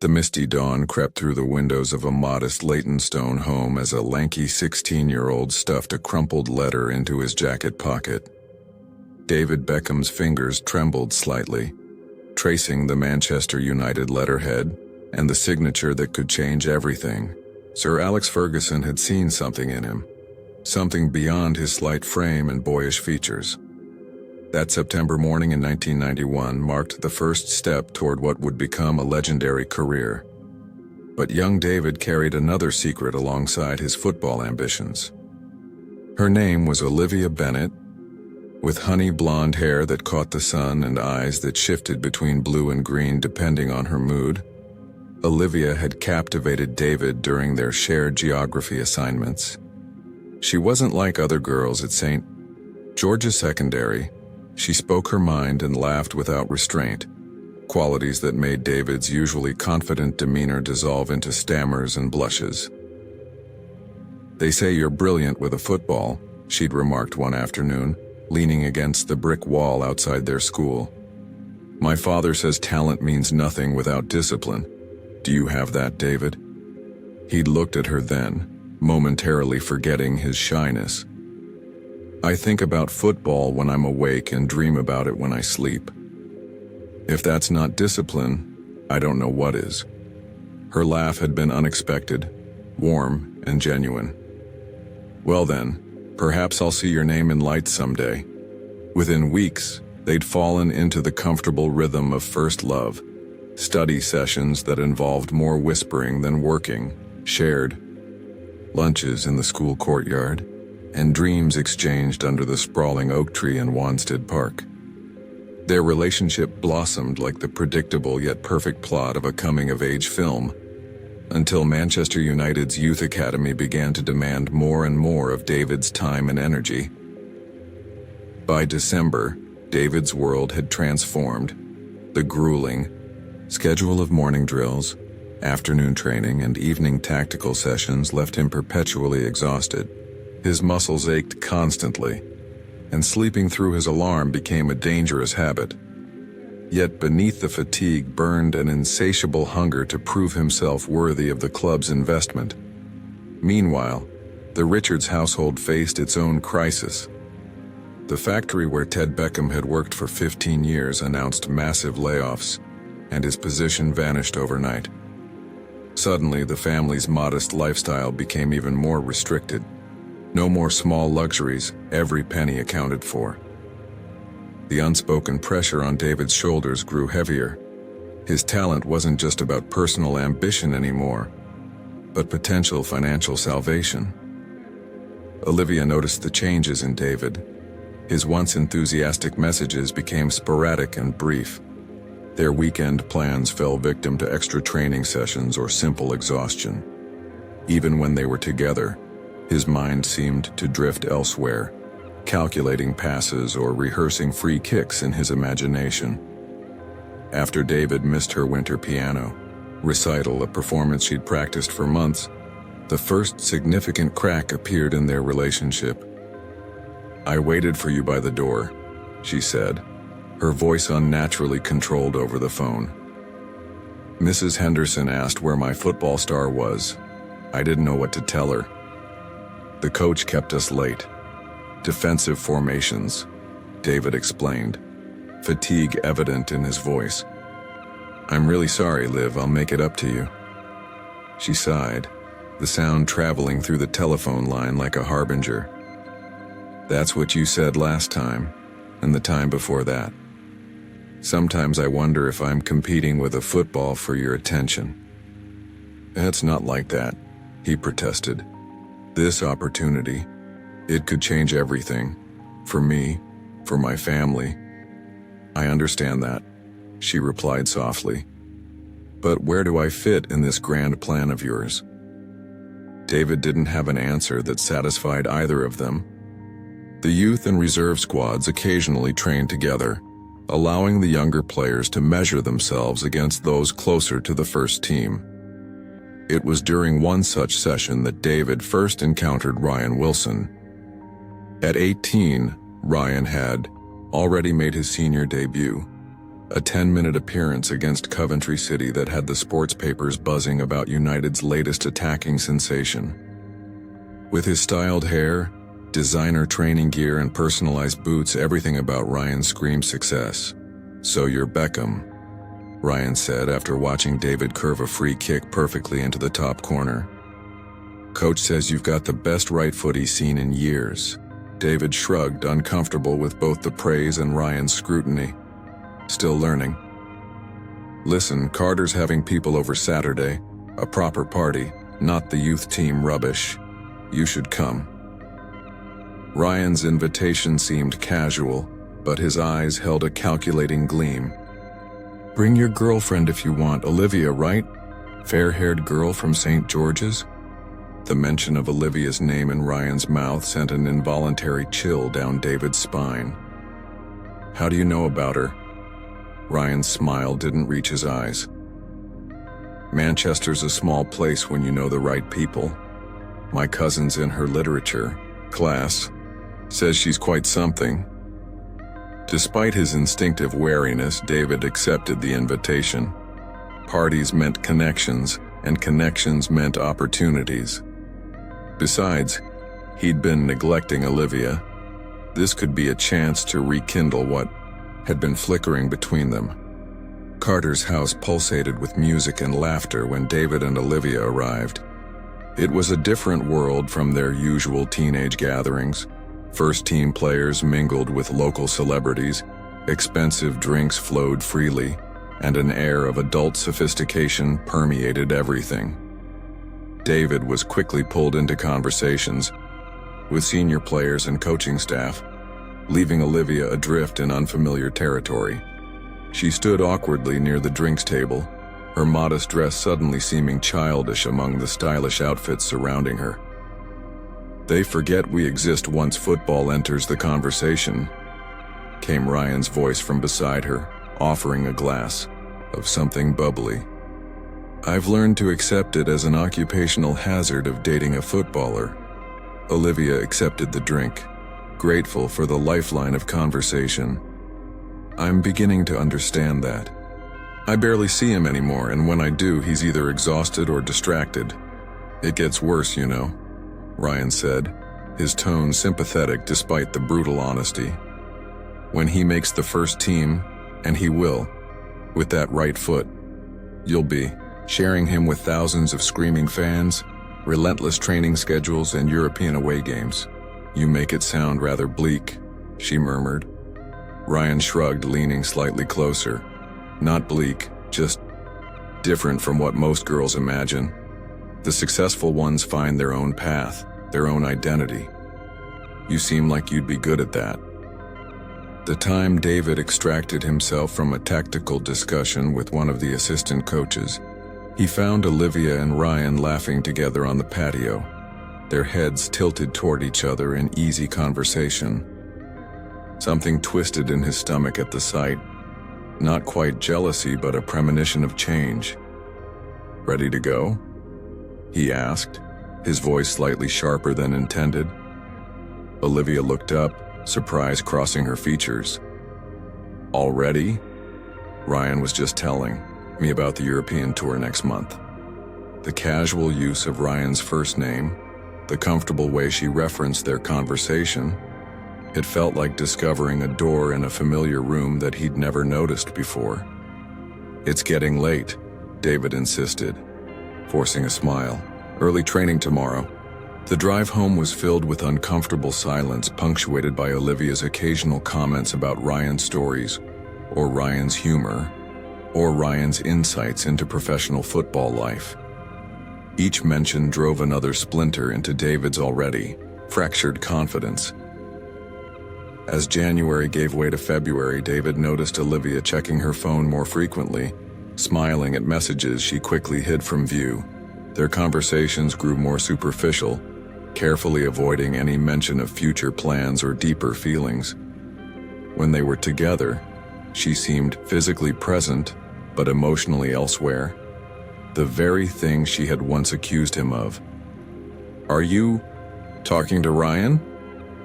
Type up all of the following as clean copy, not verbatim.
The misty dawn crept through the windows of a modest Leytonstone home as a lanky 16-year-old stuffed a crumpled letter into his jacket pocket. David Beckham's fingers trembled slightly, tracing the Manchester United letterhead and the signature that could change everything. Sir Alex Ferguson had seen something in him, something beyond his slight frame and boyish features. That September morning in 1991 marked the first step toward what would become a legendary career. But young David carried another secret alongside his football ambitions. Her name was Olivia Bennett, with honey blonde hair that caught the sun and eyes that shifted between blue and green depending on her mood. Olivia had captivated David during their shared geography assignments. She wasn't like other girls at St. George's Secondary. She spoke her mind and laughed without restraint, qualities that made David's usually confident demeanor dissolve into stammers and blushes. "They say you're brilliant with a football," she'd remarked one afternoon, leaning against the brick wall outside their school. "My father says talent means nothing without discipline. Do you have that, David?" He'd looked at her then, momentarily forgetting his shyness. "I think about football when I'm awake and dream about it when I sleep. If that's not discipline, I don't know what is." Her laugh had been unexpected, warm, and genuine. "Well then, perhaps I'll see your name in lights someday." Within weeks, they'd fallen into the comfortable rhythm of first love, study sessions that involved more whispering than working, shared lunches in the school courtyard, and dreams exchanged under the sprawling oak tree in Wanstead Park. Their relationship blossomed like the predictable yet perfect plot of a coming-of-age film, until Manchester United's youth academy began to demand more and more of David's time and energy. By December, David's world had transformed. The grueling schedule of morning drills, afternoon training, and evening tactical sessions left him perpetually exhausted. His muscles ached constantly, and sleeping through his alarm became a dangerous habit. Yet beneath the fatigue burned an insatiable hunger to prove himself worthy of the club's investment. Meanwhile, the Richards household faced its own crisis. The factory where Ted Beckham had worked for 15 years announced massive layoffs, and his position vanished overnight. Suddenly, the family's modest lifestyle became even more restricted. No more small luxuries, every penny accounted for. The unspoken pressure on David's shoulders grew heavier. His talent wasn't just about personal ambition anymore, but potential financial salvation. Olivia noticed the changes in David. His once enthusiastic messages became sporadic and brief. Their weekend plans fell victim to extra training sessions or simple exhaustion. Even when they were together, his mind seemed to drift elsewhere, calculating passes or rehearsing free kicks in his imagination. After David missed her winter piano recital, a performance she'd practiced for months, the first significant crack appeared in their relationship. "I waited for you by the door," she said, her voice unnaturally controlled over the phone. "Mrs. Henderson asked where my football star was. I didn't know what to tell her. The coach kept us late. Defensive formations," David explained, fatigue evident in his voice. "I'm really sorry, Liv, I'll make it up to you." She sighed, the sound traveling through the telephone line like a harbinger. "That's what you said last time, and the time before that. Sometimes I wonder if I'm competing with a football for your attention." "It's not like that," he protested. "This opportunity, it could change everything. For me, for my family." "I understand that," she replied softly. "But where do I fit in this grand plan of yours?" David didn't have an answer that satisfied either of them. The youth and reserve squads occasionally trained together, allowing the younger players to measure themselves against those closer to the first team. It was during one such session that David first encountered Ryan Wilson. At 18, Ryan had already made his senior debut. A 10-minute appearance against Coventry City that had the sports papers buzzing about United's latest attacking sensation. With his styled hair, designer training gear and personalized boots, everything about Ryan screamed success. "So you're Beckham," Ryan said after watching David curve a free kick perfectly into the top corner. "Coach says you've got the best right foot he's seen in years." David shrugged, uncomfortable with both the praise and Ryan's scrutiny. "Still learning." "Listen, Carter's having people over Saturday, a proper party, not the youth team rubbish. You should come." Ryan's invitation seemed casual, but his eyes held a calculating gleam. "Bring your girlfriend if you want, Olivia, right? Fair-haired girl from St. George's?" The mention of Olivia's name in Ryan's mouth sent an involuntary chill down David's spine. "How do you know about her?" Ryan's smile didn't reach his eyes. "Manchester's a small place when you know the right people. My cousin's in her literature class. Says she's quite something." Despite his instinctive wariness, David accepted the invitation. Parties meant connections, and connections meant opportunities. Besides, he'd been neglecting Olivia. This could be a chance to rekindle what had been flickering between them. Carter's house pulsated with music and laughter when David and Olivia arrived. It was a different world from their usual teenage gatherings. First-team players mingled with local celebrities, expensive drinks flowed freely, and an air of adult sophistication permeated everything. David was quickly pulled into conversations with senior players and coaching staff, leaving Olivia adrift in unfamiliar territory. She stood awkwardly near the drinks table, her modest dress suddenly seeming childish among the stylish outfits surrounding her. "They forget we exist once football enters the conversation," came Ryan's voice from beside her, offering a glass of something bubbly. "I've learned to accept it as an occupational hazard of dating a footballer." Olivia accepted the drink, grateful for the lifeline of conversation. "I'm beginning to understand that. I barely see him anymore, and when I do, he's either exhausted or distracted. It gets worse, you know," Ryan said, his tone sympathetic despite the brutal honesty. "When he makes the first team, and he will, with that right foot, you'll be sharing him with thousands of screaming fans, relentless training schedules, and European away games. You make it sound rather bleak," she murmured. Ryan shrugged, leaning slightly closer. "Not bleak, just different from what most girls imagine. The successful ones find their own path, their own identity. You seem like you'd be good at that." The time David extracted himself from a tactical discussion with one of the assistant coaches, he found Olivia and Ryan laughing together on the patio, their heads tilted toward each other in easy conversation. Something twisted in his stomach at the sight, not quite jealousy but a premonition of change. "Ready to go?" he asked, his voice slightly sharper than intended. Olivia looked up, surprise crossing her features. "Already?" Ryan was just telling me about the European tour next month. The casual use of Ryan's first name, the comfortable way she referenced their conversation, it felt like discovering a door in a familiar room that he'd never noticed before. "It's getting late," David insisted, forcing a smile. "Early training tomorrow." The drive home was filled with uncomfortable silence, punctuated by Olivia's occasional comments about Ryan's stories, or Ryan's humor, or Ryan's insights into professional football life. Each mention drove another splinter into David's already fractured confidence. As January gave way to February, David noticed Olivia checking her phone more frequently, smiling at messages she quickly hid from view. Their conversations grew more superficial, carefully avoiding any mention of future plans or deeper feelings. When they were together, she seemed physically present, but emotionally elsewhere. The very thing she had once accused him of. "Are you talking to Ryan?"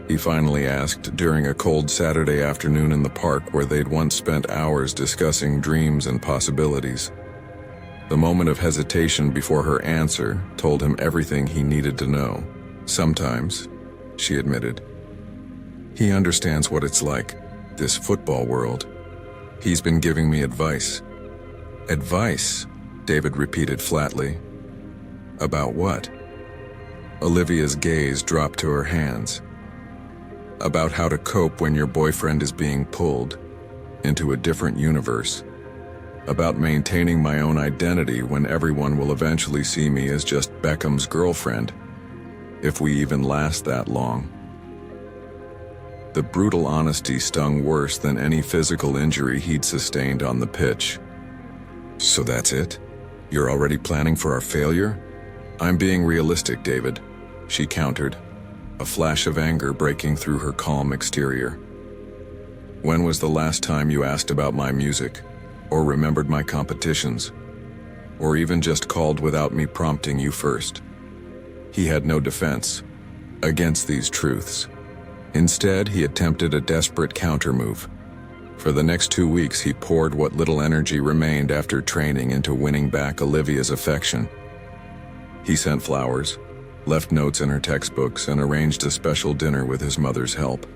he finally asked during a cold Saturday afternoon in the park where they'd once spent hours discussing dreams and possibilities. The moment of hesitation before her answer told him everything he needed to know. Sometimes, she admitted, he understands what it's like, this football world. He's been giving me advice. Advice, David repeated flatly. About what? Olivia's gaze dropped to her hands. About how to cope when your boyfriend is being pulled into a different universe. About maintaining my own identity when everyone will eventually see me as just Beckham's girlfriend, if we even last that long. The brutal honesty stung worse than any physical injury he'd sustained on the pitch. So that's it? You're already planning for our failure? I'm being realistic, David, she countered, a flash of anger breaking through her calm exterior. When was the last time you asked about my music, or remembered my competitions, or even just called without me prompting you first? He had no defense against these truths. Instead, he attempted a desperate countermove. For the next 2 weeks, he poured what little energy remained after training into winning back Olivia's affection. He sent flowers, left notes in her textbooks, and arranged a special dinner with his mother's help.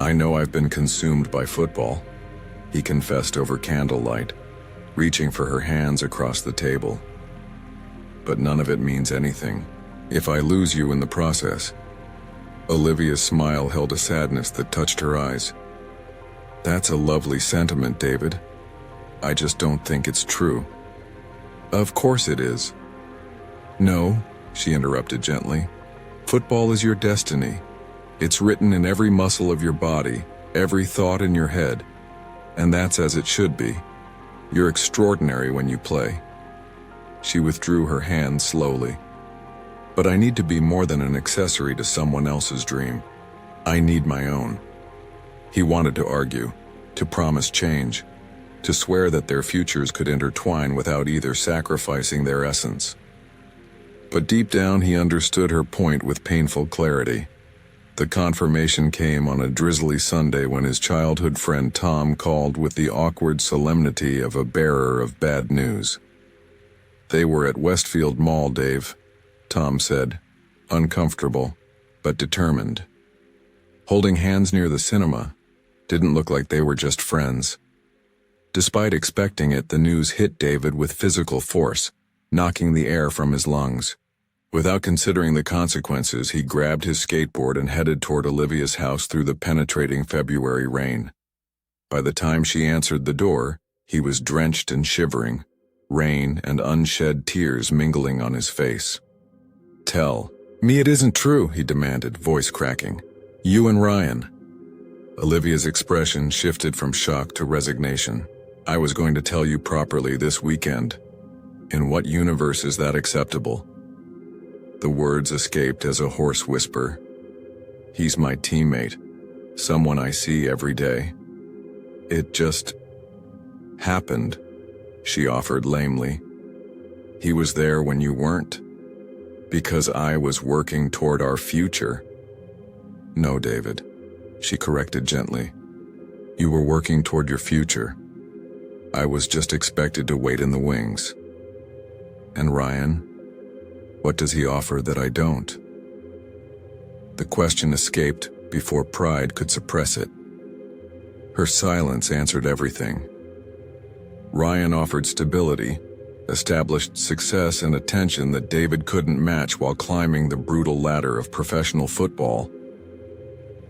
I know I've been consumed by football, he confessed over candlelight, reaching for her hands across the table. But none of it means anything if I lose you in the process. Olivia's smile held a sadness that touched her eyes. That's a lovely sentiment, David. I just don't think it's true. Of course it is. No, she interrupted gently. Football is your destiny. It's written in every muscle of your body, every thought in your head. And that's as it should be. You're extraordinary when you play. She withdrew her hand slowly. But I need to be more than an accessory to someone else's dream. I need my own. He wanted to argue, to promise change, to swear that their futures could intertwine without either sacrificing their essence. But deep down he understood her point with painful clarity. The confirmation came on a drizzly Sunday when his childhood friend Tom called with the awkward solemnity of a bearer of bad news. They were at Westfield Mall, Dave, Tom said, uncomfortable, but determined. Holding hands near the cinema, didn't look like they were just friends. Despite expecting it, the news hit David with physical force, knocking the air from his lungs. Without considering the consequences, he grabbed his skateboard and headed toward Olivia's house through the penetrating February rain. By the time she answered the door, he was drenched and shivering, rain and unshed tears mingling on his face. Tell me it isn't true, he demanded, voice cracking. You and Ryan. Olivia's expression shifted from shock to resignation. I was going to tell you properly this weekend. In what universe is that acceptable? The words escaped as a hoarse whisper. He's my teammate, someone I see every day. It just happened, she offered lamely. He was there when you weren't. Because I was working toward our future. No, David, she corrected gently. You were working toward your future. I was just expected to wait in the wings. And Ryan? What does he offer that I don't? The question escaped before pride could suppress it. Her silence answered everything. Ryan offered stability, established success and attention that David couldn't match while climbing the brutal ladder of professional football.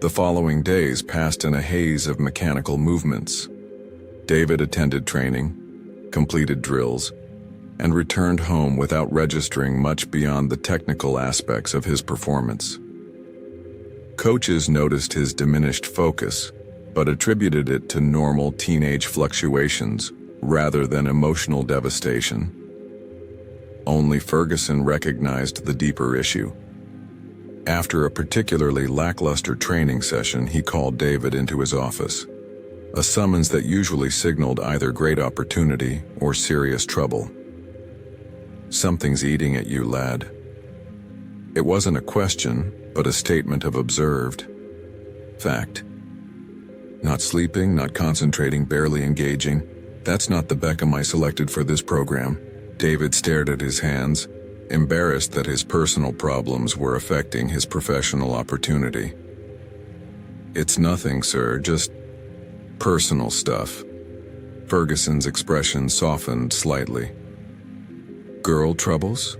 The following days passed in a haze of mechanical movements. David attended training, completed drills, and returned home without registering much beyond the technical aspects of his performance. Coaches noticed his diminished focus, but attributed it to normal teenage fluctuations rather than emotional devastation. Only Ferguson recognized the deeper issue. After a particularly lackluster training session, he called David into his office, a summons that usually signaled either great opportunity or serious trouble. Something's eating at you, lad. It wasn't a question, but a statement of observed fact. Not sleeping, not concentrating, barely engaging. That's not the Beckham I selected for this program. David stared at his hands, embarrassed that his personal problems were affecting his professional opportunity. It's nothing, sir, just personal stuff. Ferguson's expression softened slightly. Girl troubles?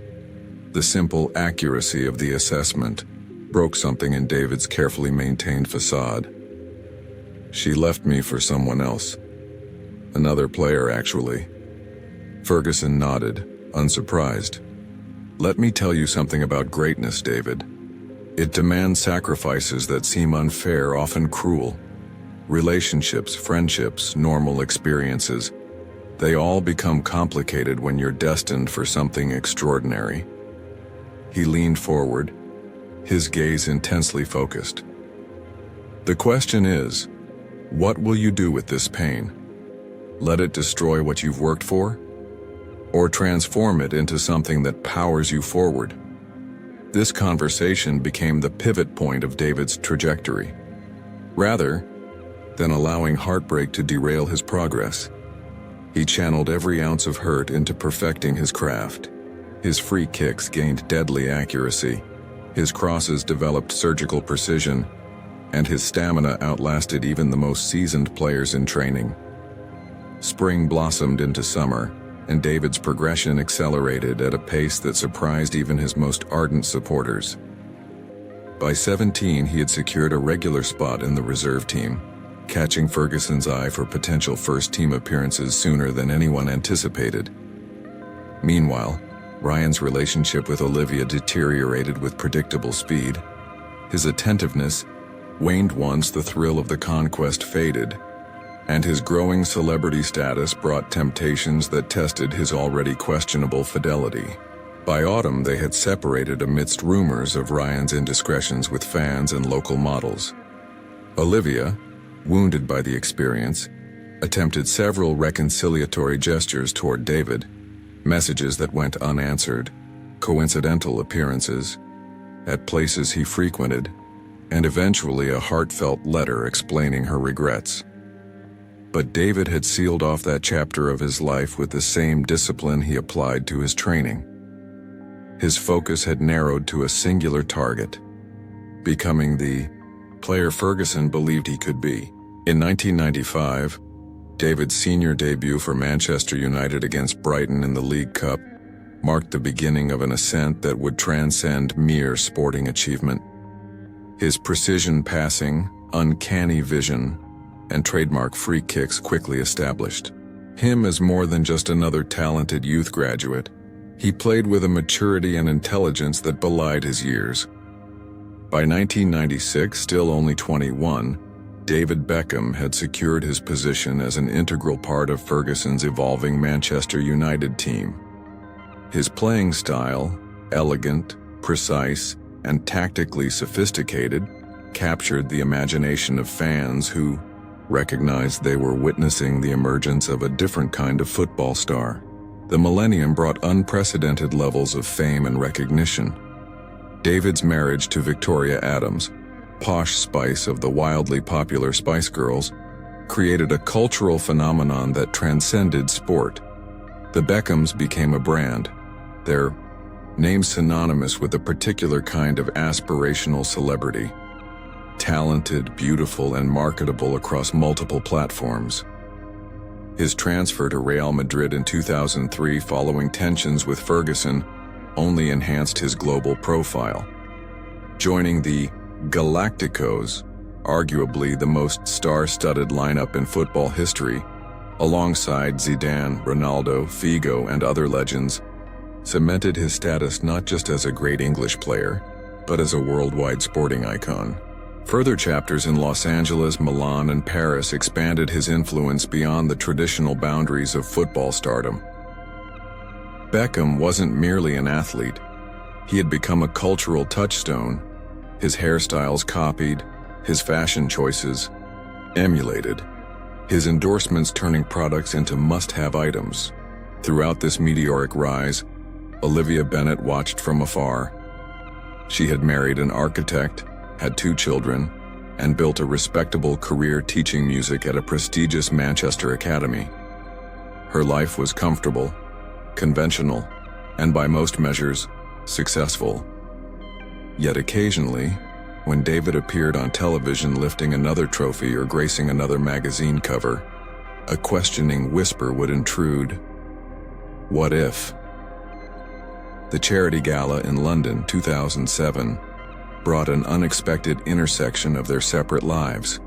The simple accuracy of the assessment broke something in David's carefully maintained facade. She left me for someone else. Another player, actually. Ferguson nodded, unsurprised. Let me tell you something about greatness, David. It demands sacrifices that seem unfair, often cruel. Relationships, friendships, normal experiences. They all become complicated when you're destined for something extraordinary. He leaned forward, his gaze intensely focused. The question is, what will you do with this pain? Let it destroy what you've worked for? Or transform it into something that powers you forward? This conversation became the pivot point of David's trajectory. Rather than allowing heartbreak to derail his progress, he channeled every ounce of hurt into perfecting his craft. His free kicks gained deadly accuracy, his crosses developed surgical precision, and his stamina outlasted even the most seasoned players in training. Spring blossomed into summer, and David's progression accelerated at a pace that surprised even his most ardent supporters. By 17, he had secured a regular spot in the reserve team, catching Ferguson's eye for potential first-team appearances sooner than anyone anticipated. Meanwhile, Ryan's relationship with Olivia deteriorated with predictable speed. His attentiveness waned once the thrill of the conquest faded, and his growing celebrity status brought temptations that tested his already questionable fidelity. By autumn, they had separated amidst rumors of Ryan's indiscretions with fans and local models. Olivia, wounded by the experience, attempted several reconciliatory gestures toward David, messages that went unanswered, coincidental appearances at places he frequented, and eventually a heartfelt letter explaining her regrets. But David had sealed off that chapter of his life with the same discipline he applied to his training. His focus had narrowed to a singular target, becoming the player Ferguson believed he could be. In 1995, David's senior debut for Manchester United against Brighton in the League Cup marked the beginning of an ascent that would transcend mere sporting achievement. His precision passing, uncanny vision, and trademark free kicks quickly established him as more than just another talented youth graduate. He played with a maturity and intelligence that belied his years. By 1996, still only 21, David Beckham had secured his position as an integral part of Ferguson's evolving Manchester United team. His playing style, elegant, precise, and tactically sophisticated, captured the imagination of fans who recognized they were witnessing the emergence of a different kind of football star. The millennium brought unprecedented levels of fame and recognition. David's marriage to Victoria Adams, posh spice of the wildly popular Spice Girls, created a cultural phenomenon that transcended sport. The Beckhams became a brand, their name synonymous with a particular kind of aspirational celebrity. Talented, beautiful, and marketable across multiple platforms. His transfer to Real Madrid in 2003 following tensions with Ferguson only enhanced his global profile. Joining the Galacticos, arguably the most star-studded lineup in football history, alongside Zidane, Ronaldo, Figo, and other legends, cemented his status not just as a great English player, but as a worldwide sporting icon. Further chapters in Los Angeles, Milan, and Paris expanded his influence beyond the traditional boundaries of football stardom. Beckham wasn't merely an athlete. He had become a cultural touchstone, his hairstyles copied, his fashion choices emulated, his endorsements turning products into must-have items. Throughout this meteoric rise, Olivia Bennet watched from afar. She had married an architect, had 2 children, and built a respectable career teaching music at a prestigious Manchester academy. Her life was comfortable, conventional, and by most measures, successful. Yet occasionally, when David appeared on television lifting another trophy or gracing another magazine cover, a questioning whisper would intrude. What if? The Charity Gala in London, 2007, brought an unexpected intersection of their separate lives.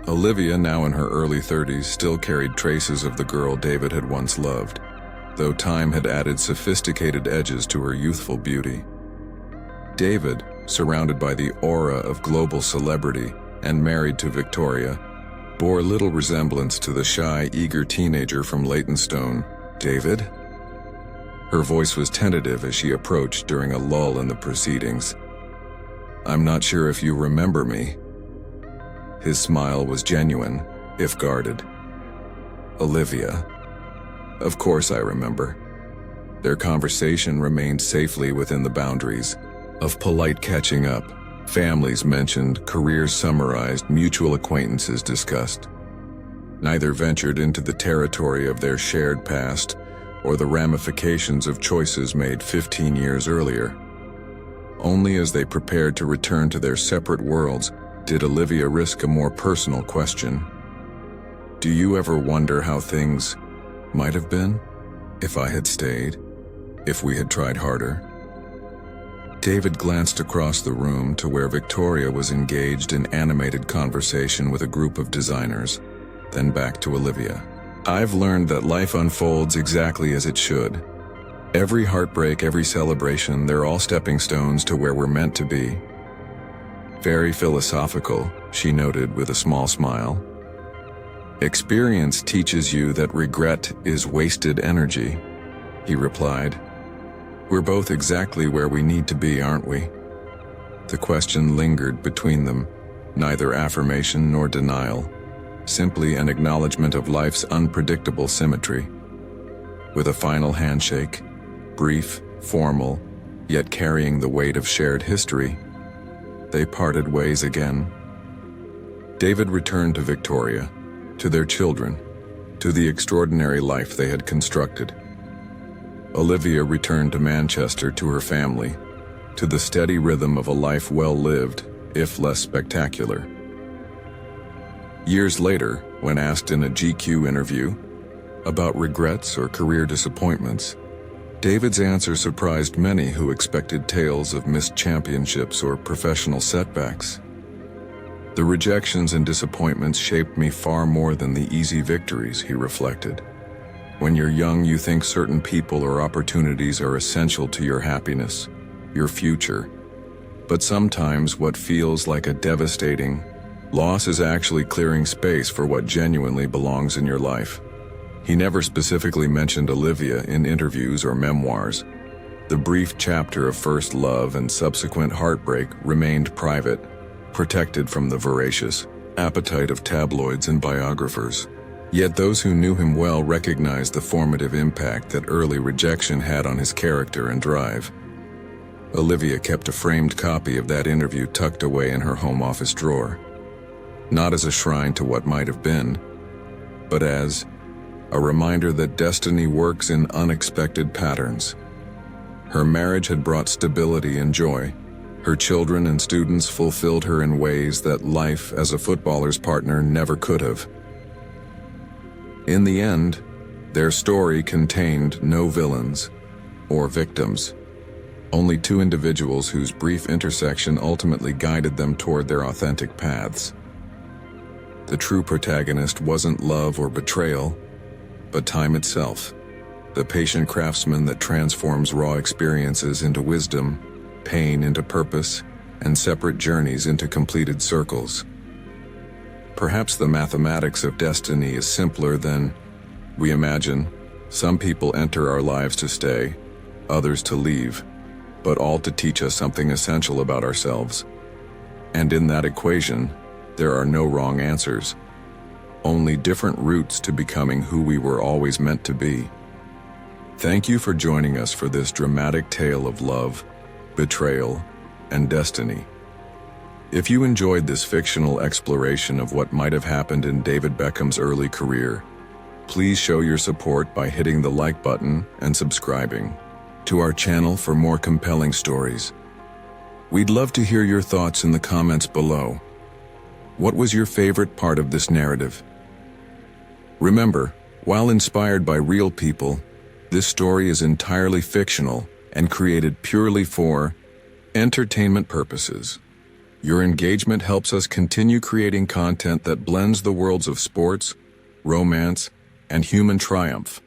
Olivia, now in her early 30s, still carried traces of the girl David had once loved, though time had added sophisticated edges to her youthful beauty. David, surrounded by the aura of global celebrity and married to Victoria, bore little resemblance to the shy, eager teenager from Leytonstone. David? Her voice was tentative as she approached during a lull in the proceedings. I'm not sure if you remember me. His smile was genuine, if guarded. Olivia. Of course I remember. Their conversation remained safely within the boundaries of polite catching up. Families mentioned, careers summarized, mutual acquaintances discussed. Neither ventured into the territory of their shared past or the ramifications of choices made 15 years earlier. Only as they prepared to return to their separate worlds did Olivia risk a more personal question. Do you ever wonder how things might have been if I had stayed, if we had tried harder? David glanced across the room to where Victoria was engaged in animated conversation with a group of designers, then back to Olivia. I've learned that life unfolds exactly as it should. Every heartbreak, every celebration, they're all stepping stones to where we're meant to be. Very philosophical, she noted with a small smile. Experience teaches you that regret is wasted energy, he replied. We're both exactly where we need to be, aren't we? The question lingered between them, neither affirmation nor denial, simply an acknowledgement of life's unpredictable symmetry. With a final handshake, brief, formal, yet carrying the weight of shared history, they parted ways again. David returned to Victoria, to their children, to the extraordinary life they had constructed. Olivia returned to Manchester to her family, to the steady rhythm of a life well lived, if less spectacular. Years later, when asked in a GQ interview about regrets or career disappointments, David's answer surprised many who expected tales of missed championships or professional setbacks. The rejections and disappointments shaped me far more than the easy victories, he reflected. When you're young, you think certain people or opportunities are essential to your happiness, your future. But sometimes what feels like a devastating loss is actually clearing space for what genuinely belongs in your life. He never specifically mentioned Olivia in interviews or memoirs. The brief chapter of first love and subsequent heartbreak remained private, protected from the voracious appetite of tabloids and biographers. Yet those who knew him well recognized the formative impact that early rejection had on his character and drive. Olivia kept a framed copy of that interview tucked away in her home office drawer, not as a shrine to what might have been, but as a reminder that destiny works in unexpected patterns. Her marriage had brought stability and joy. Her children and students fulfilled her in ways that life as a footballer's partner never could have. In the end, their story contained no villains or victims, only 2 individuals whose brief intersection ultimately guided them toward their authentic paths. The true protagonist wasn't love or betrayal, but time itself, the patient craftsman that transforms raw experiences into wisdom, pain into purpose, and separate journeys into completed circles. Perhaps the mathematics of destiny is simpler than we imagine. Some people enter our lives to stay, others to leave, but all to teach us something essential about ourselves. And in that equation, there are no wrong answers, only different routes to becoming who we were always meant to be. Thank you for joining us for this dramatic tale of love, betrayal, and destiny. If you enjoyed this fictional exploration of what might have happened in David Beckham's early career, please show your support by hitting the like button and subscribing to our channel for more compelling stories. We'd love to hear your thoughts in the comments below. What was your favorite part of this narrative? Remember, while inspired by real people, this story is entirely fictional and created purely for entertainment purposes. Your engagement helps us continue creating content that blends the worlds of sports, romance, and human triumph.